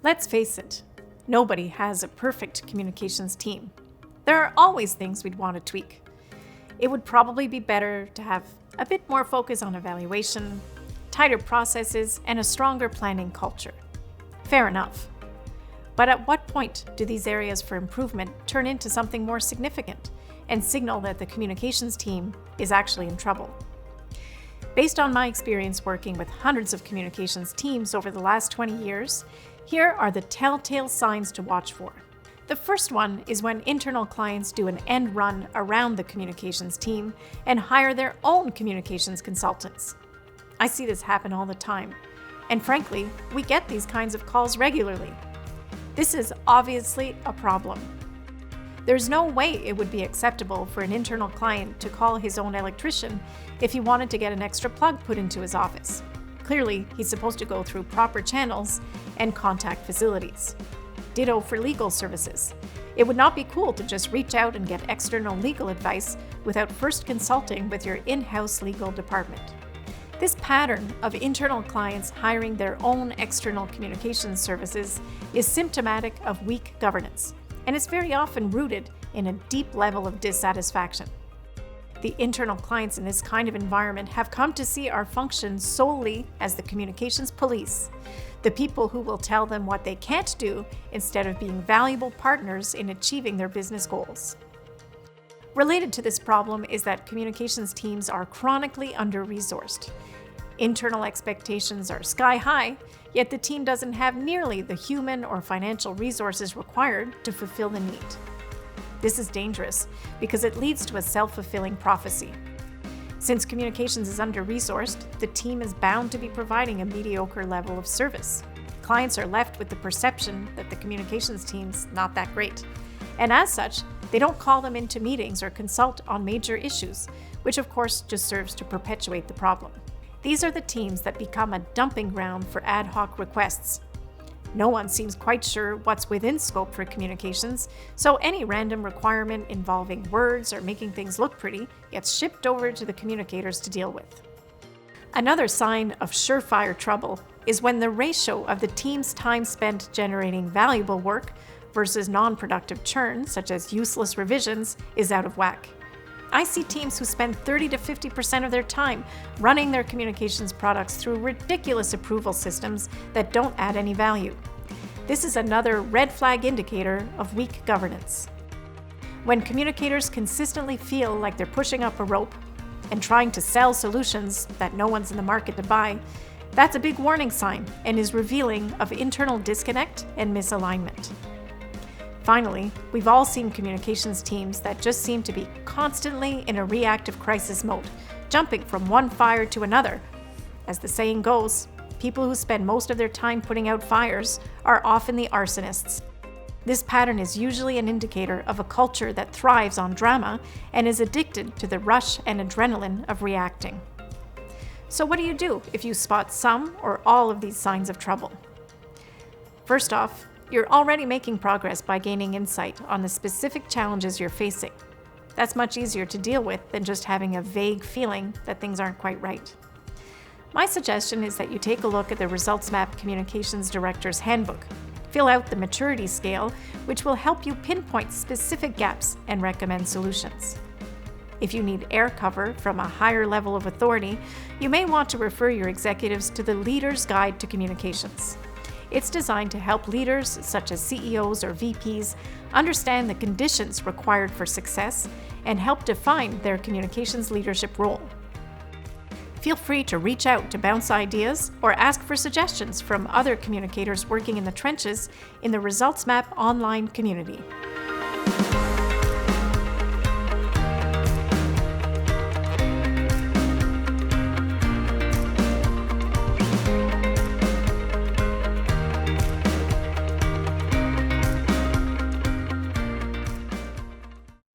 Let's face it, nobody has a perfect communications team. There are always things we'd want to tweak. It would probably be better to have a bit more focus on evaluation, tighter processes, and a stronger planning culture. Fair enough. But at what point do these areas for improvement turn into something more significant and signal that the communications team is actually in trouble? Based on my experience working with hundreds of communications teams over the last 20 years, here are the telltale signs to watch for. The first one is when internal clients do an end run around the communications team and hire their own communications consultants. I see this happen all the time, and frankly, we get these kinds of calls regularly. This is obviously a problem. There's no way it would be acceptable for an internal client to call his own electrician if he wanted to get an extra plug put into his office. Clearly, he's supposed to go through proper channels and contact facilities. Ditto for legal services. It would not be cool to just reach out and get external legal advice without first consulting with your in-house legal department. This pattern of internal clients hiring their own external communications services is symptomatic of weak governance, and is very often rooted in a deep level of dissatisfaction. The internal clients in this kind of environment have come to see our function solely as the communications police, the people who will tell them what they can't do instead of being valuable partners in achieving their business goals. Related to this problem is that communications teams are chronically under-resourced. Internal expectations are sky high, yet the team doesn't have nearly the human or financial resources required to fulfill the need. This is dangerous because it leads to a self-fulfilling prophecy. Since communications is under-resourced, the team is bound to be providing a mediocre level of service. Clients are left with the perception that the communications team's not that great, and as such, they don't call them into meetings or consult on major issues, which of course just serves to perpetuate the problem. These are the teams that become a dumping ground for ad hoc requests. No one seems quite sure what's within scope for communications, so any random requirement involving words or making things look pretty gets shipped over to the communicators to deal with. Another sign of surefire trouble is when the ratio of the team's time spent generating valuable work versus non-productive churn, such as useless revisions, is out of whack. I see teams who spend 30 to 50% of their time running their communications products through ridiculous approval systems that don't add any value. This is another red flag indicator of weak governance. When communicators consistently feel like they're pushing up a rope and trying to sell solutions that no one's in the market to buy, that's a big warning sign and is revealing of internal disconnect and misalignment. Finally, we've all seen communications teams that just seem to be constantly in a reactive crisis mode, jumping from one fire to another. As the saying goes, people who spend most of their time putting out fires are often the arsonists. This pattern is usually an indicator of a culture that thrives on drama and is addicted to the rush and adrenaline of reacting. So what do you do if you spot some or all of these signs of trouble? First off, you're already making progress by gaining insight on the specific challenges you're facing. That's much easier to deal with than just having a vague feeling that things aren't quite right. My suggestion is that you take a look at the Results Map Communications Director's Handbook. Fill out the maturity scale, which will help you pinpoint specific gaps and recommend solutions. If you need air cover from a higher level of authority, you may want to refer your executives to the Leader's Guide to Communications. It's designed to help leaders, such as CEOs or VPs, understand the conditions required for success and help define their communications leadership role. Feel free to reach out to bounce ideas or ask for suggestions from other communicators working in the trenches in the Results Map online community.